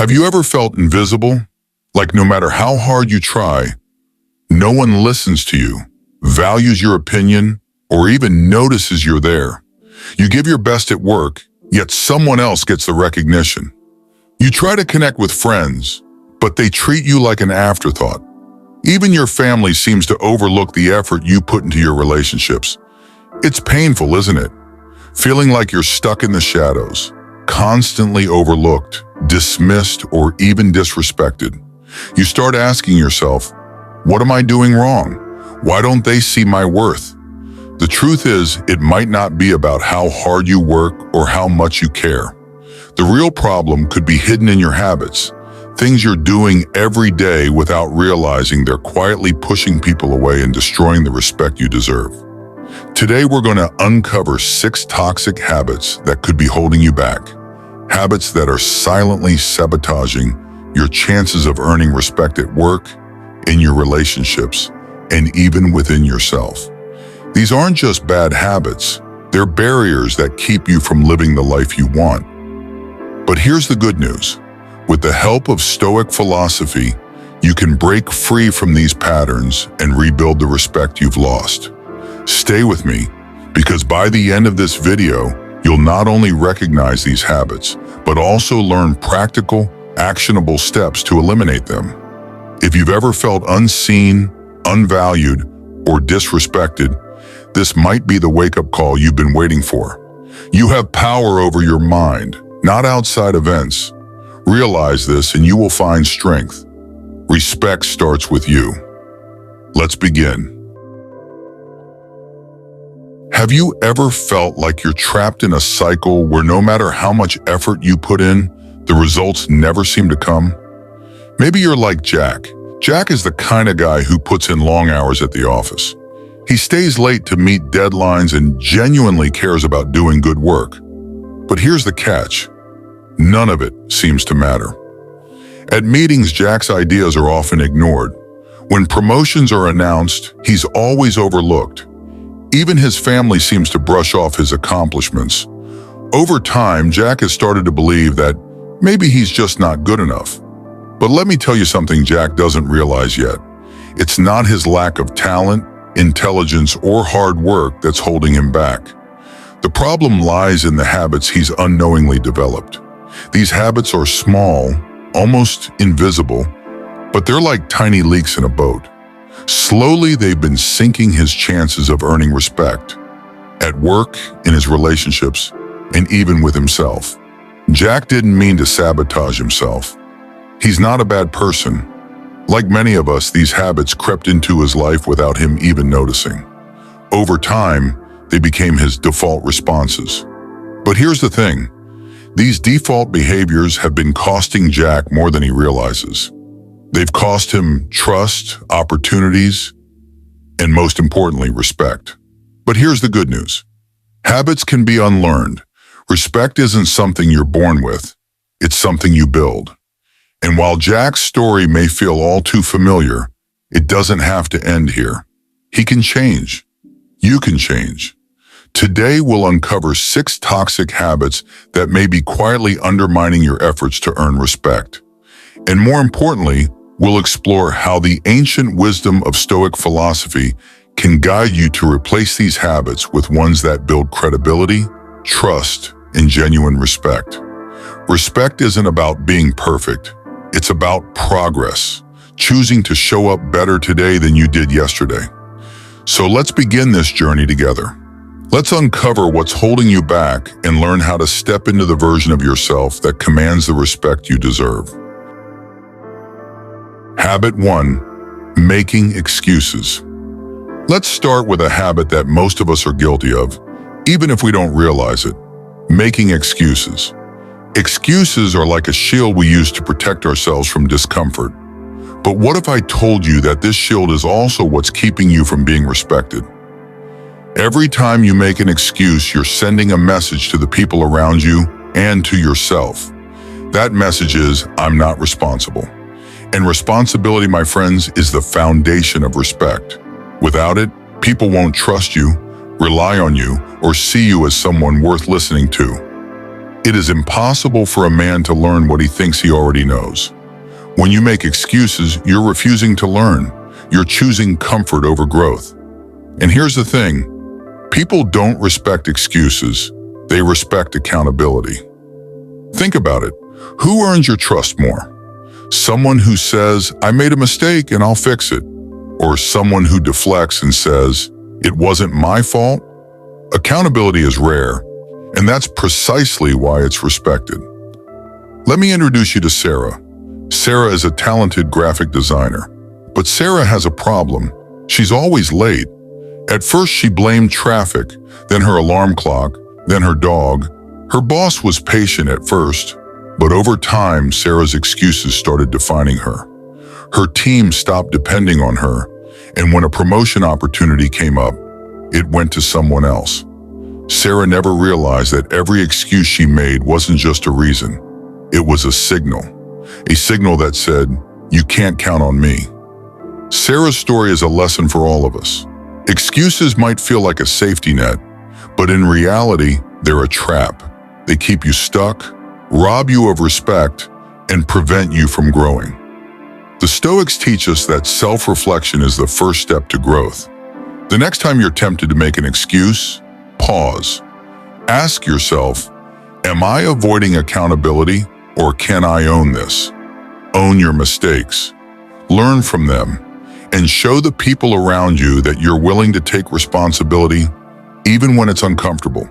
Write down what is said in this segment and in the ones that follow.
Have you ever felt invisible? Like no matter how hard you try, no one listens to you, values your opinion, or even notices you're there. You give your best at work, yet someone else gets the recognition. You try to connect with friends, but they treat you like an afterthought. Even your family seems to overlook the effort you put into your relationships. It's painful, isn't it? Feeling like you're stuck in the shadows, constantly overlooked, dismissed, or even disrespected. You start asking yourself, what am I doing wrong? Why don't they see my worth? The truth is, it might not be about how hard you work or how much you care. The real problem could be hidden in your habits, things you're doing every day without realizing they're quietly pushing people away and destroying the respect you deserve. Today, we're going to uncover 6 toxic habits that could be holding you back. Habits that are silently sabotaging your chances of earning respect at work, in your relationships, and even within yourself. These aren't just bad habits, they're barriers that keep you from living the life you want. But here's the good news. With the help of Stoic philosophy, you can break free from these patterns and rebuild the respect you've lost. Stay with me, because by the end of this video, you'll not only recognize these habits, but also learn practical, actionable steps to eliminate them. If you've ever felt unseen, unvalued, or disrespected, this might be the wake-up call you've been waiting for. You have power over your mind, not outside events. Realize this and you will find strength. Respect starts with you. Let's begin. Have you ever felt like you're trapped in a cycle where no matter how much effort you put in, the results never seem to come? Maybe you're like Jack. Jack is the kind of guy who puts in long hours at the office. He stays late to meet deadlines and genuinely cares about doing good work. But here's the catch. None of it seems to matter. At meetings, Jack's ideas are often ignored. When promotions are announced, he's always overlooked. Even his family seems to brush off his accomplishments. Over time, Jack has started to believe that maybe he's just not good enough. But let me tell you something Jack doesn't realize yet. It's not his lack of talent, intelligence, or hard work that's holding him back. The problem lies in the habits he's unknowingly developed. These habits are small, almost invisible, but they're like tiny leaks in a boat. Slowly, they've been sinking his chances of earning respect at work, in his relationships, and even with himself. Jack didn't mean to sabotage himself. He's not a bad person. Like many of us, these habits crept into his life without him even noticing. Over time, they became his default responses. But here's the thing. These default behaviors have been costing Jack more than he realizes. They've cost him trust, opportunities, and most importantly, respect. But here's the good news. Habits can be unlearned. Respect isn't something you're born with. It's something you build. And while Jack's story may feel all too familiar, it doesn't have to end here. He can change. You can change. Today, we'll uncover 6 toxic habits that may be quietly undermining your efforts to earn respect. And more importantly, we'll explore how the ancient wisdom of Stoic philosophy can guide you to replace these habits with ones that build credibility, trust, and genuine respect. Respect isn't about being perfect. It's about progress, choosing to show up better today than you did yesterday. So let's begin this journey together. Let's uncover what's holding you back and learn how to step into the version of yourself that commands the respect you deserve. Habit 1. Making excuses. Let's start with a habit that most of us are guilty of, even if we don't realize it. Making excuses. Excuses are like a shield we use to protect ourselves from discomfort. But what if I told you that this shield is also what's keeping you from being respected? Every time you make an excuse, you're sending a message to the people around you and to yourself. That message is, I'm not responsible. And responsibility, my friends, is the foundation of respect. Without it, people won't trust you, rely on you, or see you as someone worth listening to. It is impossible for a man to learn what he thinks he already knows. When you make excuses, you're refusing to learn. You're choosing comfort over growth. And here's the thing, people don't respect excuses, they respect accountability. Think about it. Who earns your trust more? Someone who says, I made a mistake and I'll fix it. Or someone who deflects and says, it wasn't my fault? Accountability is rare, and that's precisely why it's respected. Let me introduce you to Sarah. Sarah is a talented graphic designer, but Sarah has a problem. She's always late. At first, she blamed traffic, then her alarm clock, then her dog. Her boss was patient at first, but over time, Sarah's excuses started defining her. Her team stopped depending on her, and when a promotion opportunity came up, it went to someone else. Sarah never realized that every excuse she made wasn't just a reason. It was a signal that said, you can't count on me. Sarah's story is a lesson for all of us. Excuses might feel like a safety net, but in reality, they're a trap. They keep you stuck, rob you of respect, and prevent you from growing. The Stoics teach us that self-reflection is the first step to growth. The next time you're tempted to make an excuse, pause. Ask yourself, am I avoiding accountability, or can I own this? Own your mistakes. Learn from them, and show the people around you that you're willing to take responsibility even when it's uncomfortable.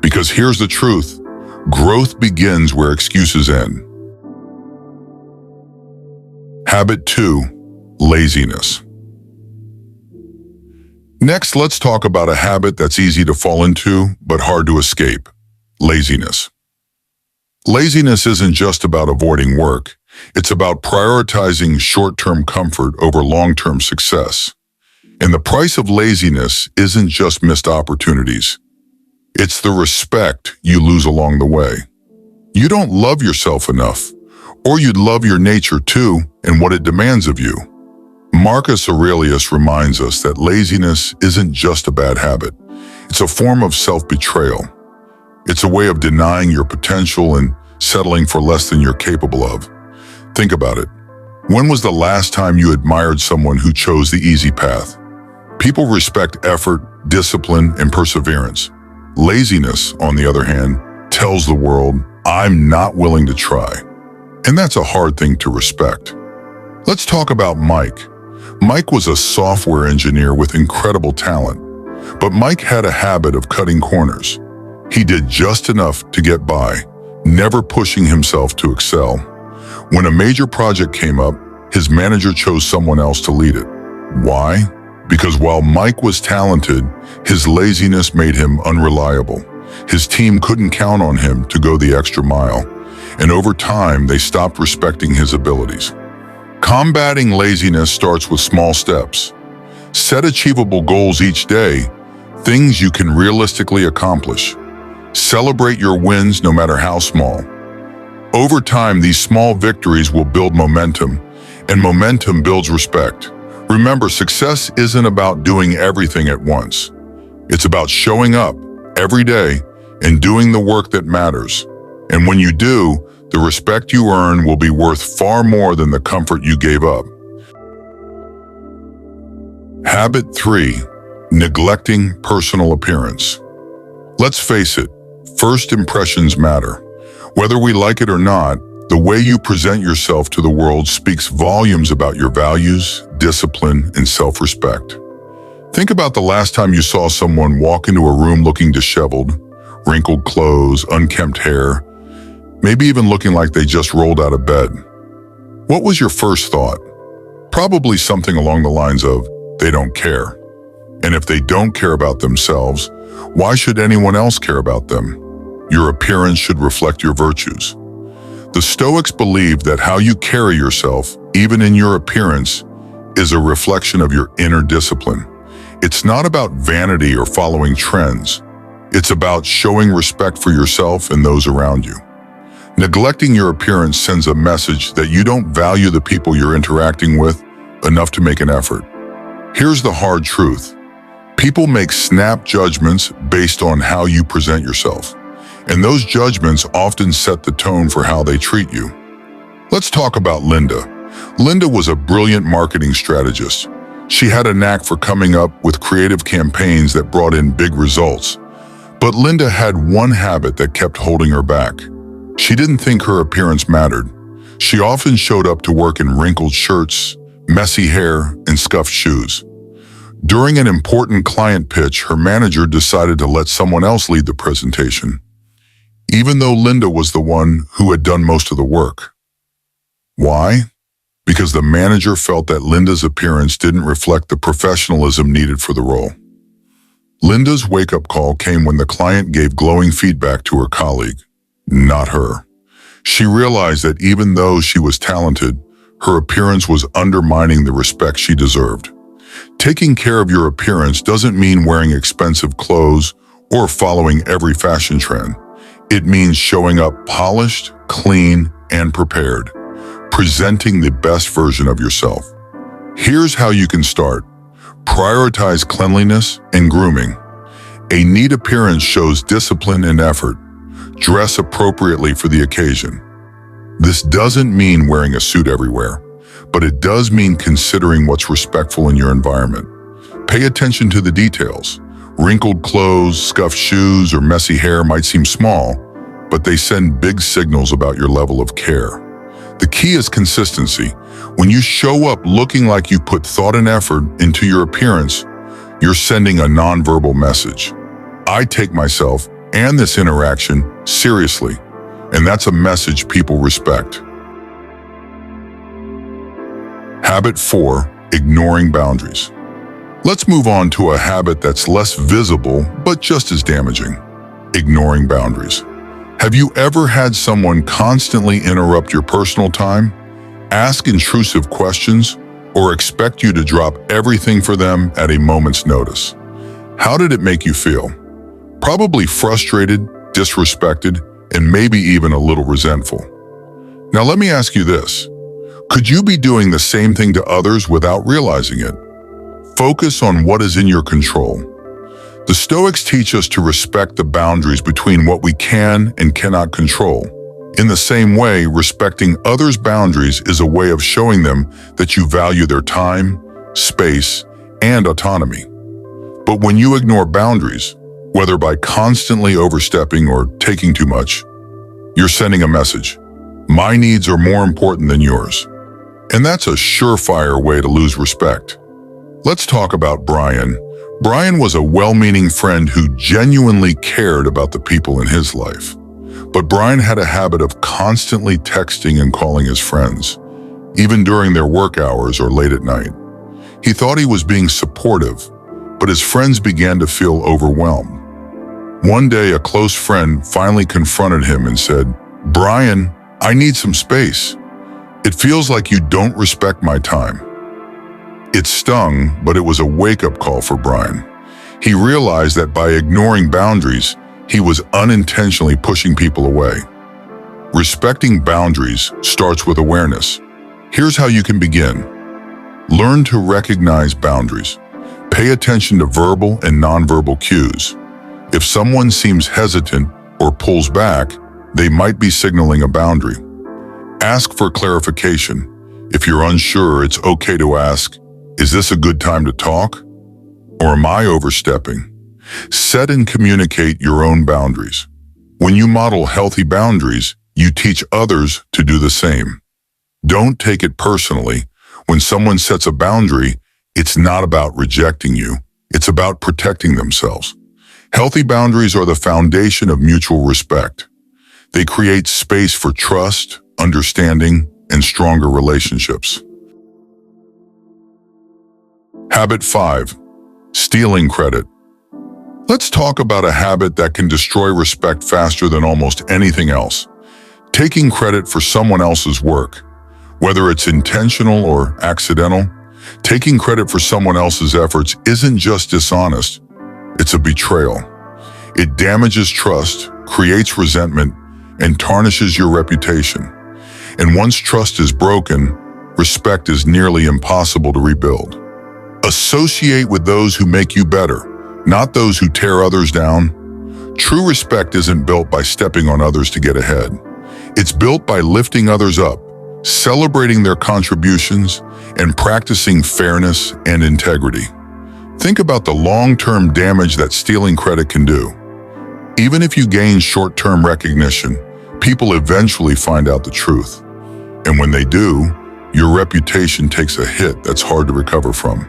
Because here's the truth, growth begins where excuses end. Habit 2, laziness. Next, let's talk about a habit that's easy to fall into, but hard to escape, laziness. Laziness isn't just about avoiding work. It's about prioritizing short-term comfort over long-term success. And the price of laziness isn't just missed opportunities. It's the respect you lose along the way. You don't love yourself enough, or you'd love your nature too and what it demands of you. Marcus Aurelius reminds us that laziness isn't just a bad habit. It's a form of self-betrayal. It's a way of denying your potential and settling for less than you're capable of. Think about it. When was the last time you admired someone who chose the easy path? People respect effort, discipline, and perseverance. Laziness, on the other hand, tells the world, I'm not willing to try. And that's a hard thing to respect. Let's talk about Mike. Mike was a software engineer with incredible talent, but Mike had a habit of cutting corners. He did just enough to get by, never pushing himself to excel. When a major project came up, his manager chose someone else to lead it. Why? Because while Mike was talented, his laziness made him unreliable. His team couldn't count on him to go the extra mile, and over time, they stopped respecting his abilities. Combating laziness starts with small steps. Set achievable goals each day, things you can realistically accomplish. Celebrate your wins no matter how small. Over time, these small victories will build momentum, and momentum builds respect. Remember, success isn't about doing everything at once. It's about showing up every day and doing the work that matters. And when you do, the respect you earn will be worth far more than the comfort you gave up. Habit 3, neglecting personal appearance. Let's face it, first impressions matter. Whether we like it or not, the way you present yourself to the world speaks volumes about your values, discipline, and self-respect. Think about the last time you saw someone walk into a room looking disheveled, wrinkled clothes, unkempt hair, maybe even looking like they just rolled out of bed. What was your first thought? Probably something along the lines of, they don't care. And if they don't care about themselves, why should anyone else care about them? Your appearance should reflect your virtues. The Stoics believed that how you carry yourself, even in your appearance, is a reflection of your inner discipline. It's not about vanity or following trends. It's about showing respect for yourself and those around you. Neglecting your appearance sends a message that you don't value the people you're interacting with enough to make an effort. Here's the hard truth. People make snap judgments based on how you present yourself. And those judgments often set the tone for how they treat you. Let's talk about Linda. Linda was a brilliant marketing strategist. She had a knack for coming up with creative campaigns that brought in big results. But Linda had one habit that kept holding her back. She didn't think her appearance mattered. She often showed up to work in wrinkled shirts, messy hair, and scuffed shoes. During an important client pitch, her manager decided to let someone else lead the presentation, even though Linda was the one who had done most of the work. Why? Because the manager felt that Linda's appearance didn't reflect the professionalism needed for the role. Linda's wake-up call came when the client gave glowing feedback to her colleague, not her. She realized that even though she was talented, her appearance was undermining the respect she deserved. Taking care of your appearance doesn't mean wearing expensive clothes or following every fashion trend. It means showing up polished, clean, and prepared, presenting the best version of yourself. Here's how you can start. Prioritize cleanliness and grooming. A neat appearance shows discipline and effort. Dress appropriately for the occasion. This doesn't mean wearing a suit everywhere, but it does mean considering what's respectful in your environment. Pay attention to the details. Wrinkled clothes, scuffed shoes, or messy hair might seem small, but they send big signals about your level of care. The key is consistency. When you show up looking like you put thought and effort into your appearance, you're sending a nonverbal message. I take myself and this interaction seriously, and that's a message people respect. Habit 4, ignoring boundaries. Let's move on to a habit that's less visible, but just as damaging. Ignoring boundaries. Have you ever had someone constantly interrupt your personal time, ask intrusive questions, or expect you to drop everything for them at a moment's notice? How did it make you feel? Probably frustrated, disrespected, and maybe even a little resentful. Now let me ask you this. Could you be doing the same thing to others without realizing it? Focus on what is in your control. The Stoics teach us to respect the boundaries between what we can and cannot control. In the same way, respecting others' boundaries is a way of showing them that you value their time, space, and autonomy. But when you ignore boundaries, whether by constantly overstepping or taking too much, you're sending a message. My needs are more important than yours. And that's a surefire way to lose respect. Let's talk about Brian. Brian was a well-meaning friend who genuinely cared about the people in his life. But Brian had a habit of constantly texting and calling his friends, even during their work hours or late at night. He thought he was being supportive, but his friends began to feel overwhelmed. One day, a close friend finally confronted him and said, "Brian, I need some space. It feels like you don't respect my time." It stung, but it was a wake-up call for Brian. He realized that by ignoring boundaries, he was unintentionally pushing people away. Respecting boundaries starts with awareness. Here's how you can begin. Learn to recognize boundaries. Pay attention to verbal and nonverbal cues. If someone seems hesitant or pulls back, they might be signaling a boundary. Ask for clarification. If you're unsure, it's okay to ask, "Is this a good time to talk? Or am I overstepping?" Set and communicate your own boundaries. When you model healthy boundaries, you teach others to do the same. Don't take it personally. When someone sets a boundary, it's not about rejecting you. It's about protecting themselves. Healthy boundaries are the foundation of mutual respect. They create space for trust, understanding, and stronger relationships. Habit 5, stealing credit. Let's talk about a habit that can destroy respect faster than almost anything else. Taking credit for someone else's work. Whether it's intentional or accidental, taking credit for someone else's efforts isn't just dishonest, it's a betrayal. It damages trust, creates resentment, and tarnishes your reputation. And once trust is broken, respect is nearly impossible to rebuild. Associate with those who make you better, not those who tear others down. True respect isn't built by stepping on others to get ahead. It's built by lifting others up, celebrating their contributions, and practicing fairness and integrity. Think about the long-term damage that stealing credit can do. Even if you gain short-term recognition, people eventually find out the truth. And when they do, your reputation takes a hit that's hard to recover from.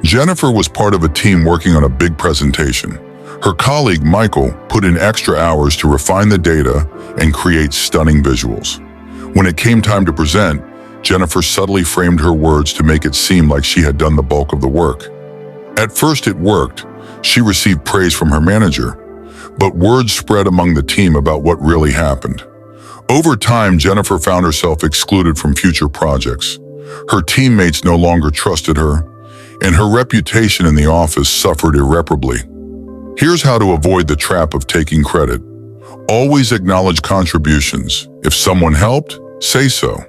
Jennifer was part of a team working on a big presentation. Her colleague, Michael, put in extra hours to refine the data and create stunning visuals. When it came time to present, Jennifer subtly framed her words to make it seem like she had done the bulk of the work. At first it worked. She received praise from her manager, but word spread among the team about what really happened. Over time, Jennifer found herself excluded from future projects. Her teammates no longer trusted her, and her reputation in the office suffered irreparably. Here's how to avoid the trap of taking credit. Always acknowledge contributions. If someone helped, say so.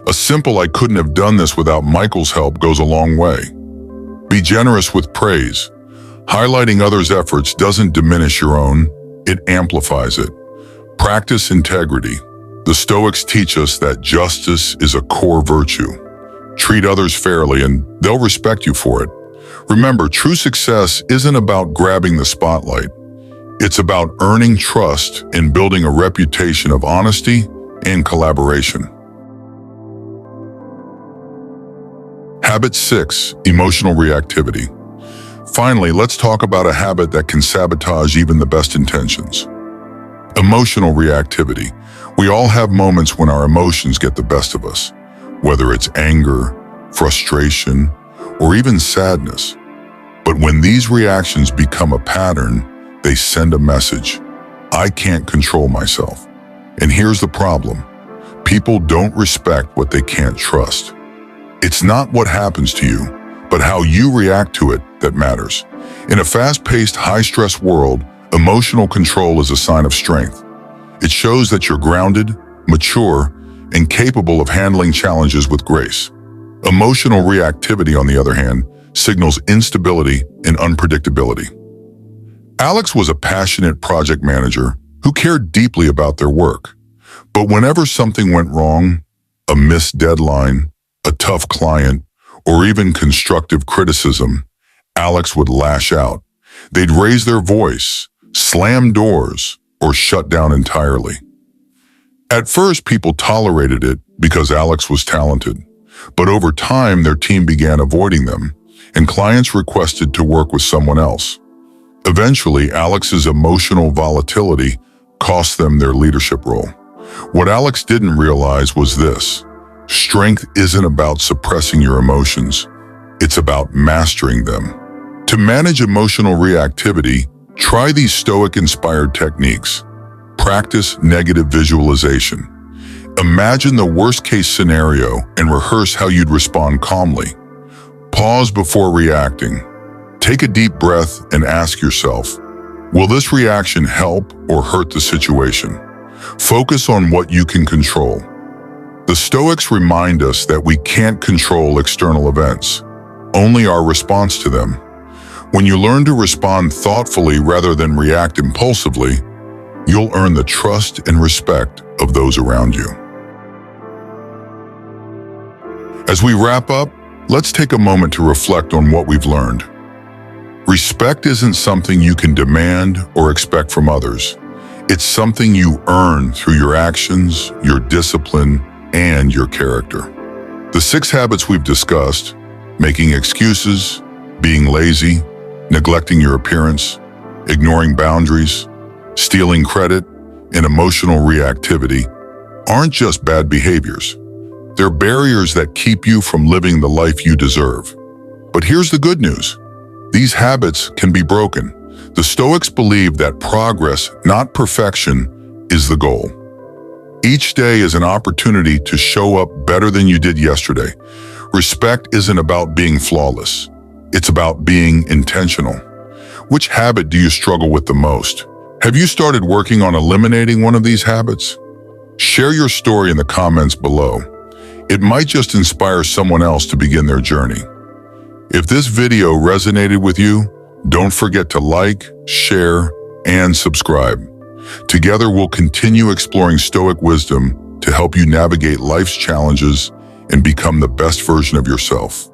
A simple "I couldn't have done this without Michael's help" goes a long way. Be generous with praise. Highlighting others' efforts doesn't diminish your own, it amplifies it. Practice integrity. The Stoics teach us that justice is a core virtue. Treat others fairly and they'll respect you for it. Remember, true success isn't about grabbing the spotlight. It's about earning trust and building a reputation of honesty and collaboration. Habit 6, emotional reactivity. Finally, let's talk about a habit that can sabotage even the best intentions. Emotional reactivity. We all have moments when our emotions get the best of us, whether it's anger, frustration, or even sadness. But when these reactions become a pattern, they send a message. I can't control myself. And here's the problem. People don't respect what they can't trust. It's not what happens to you, but how you react to it that matters. In a fast-paced, high-stress world, emotional control is a sign of strength. It shows that you're grounded, mature, and capable of handling challenges with grace. Emotional reactivity, on the other hand, signals instability and unpredictability. Alex was a passionate project manager who cared deeply about their work. But whenever something went wrong, a missed deadline, a tough client, or even constructive criticism, Alex would lash out. They'd raise their voice, slam doors, or shut down entirely. At first, people tolerated it because Alex was talented. But over time, their team began avoiding them, and clients requested to work with someone else. Eventually, Alex's emotional volatility cost them their leadership role. What Alex didn't realize was this: strength isn't about suppressing your emotions, it's about mastering them. To manage emotional reactivity, try these Stoic-inspired techniques. Practice negative visualization. Imagine the worst-case scenario and rehearse how you'd respond calmly. Pause before reacting. Take a deep breath and ask yourself, will this reaction help or hurt the situation? Focus on what you can control. The Stoics remind us that we can't control external events, only our response to them. When you learn to respond thoughtfully rather than react impulsively, you'll earn the trust and respect of those around you. As we wrap up, let's take a moment to reflect on what we've learned. Respect isn't something you can demand or expect from others. It's something you earn through your actions, your discipline, and your character. The 6 habits we've discussed, making excuses, being lazy, neglecting your appearance, ignoring boundaries, stealing credit, and emotional reactivity, aren't just bad behaviors. They're barriers that keep you from living the life you deserve. But here's the good news. These habits can be broken. The Stoics believe that progress, not perfection, is the goal. Each day is an opportunity to show up better than you did yesterday. Respect isn't about being flawless. It's about being intentional. Which habit do you struggle with the most? Have you started working on eliminating one of these habits? Share your story in the comments below. It might just inspire someone else to begin their journey. If this video resonated with you, don't forget to like, share, and subscribe. Together, we'll continue exploring Stoic wisdom to help you navigate life's challenges and become the best version of yourself.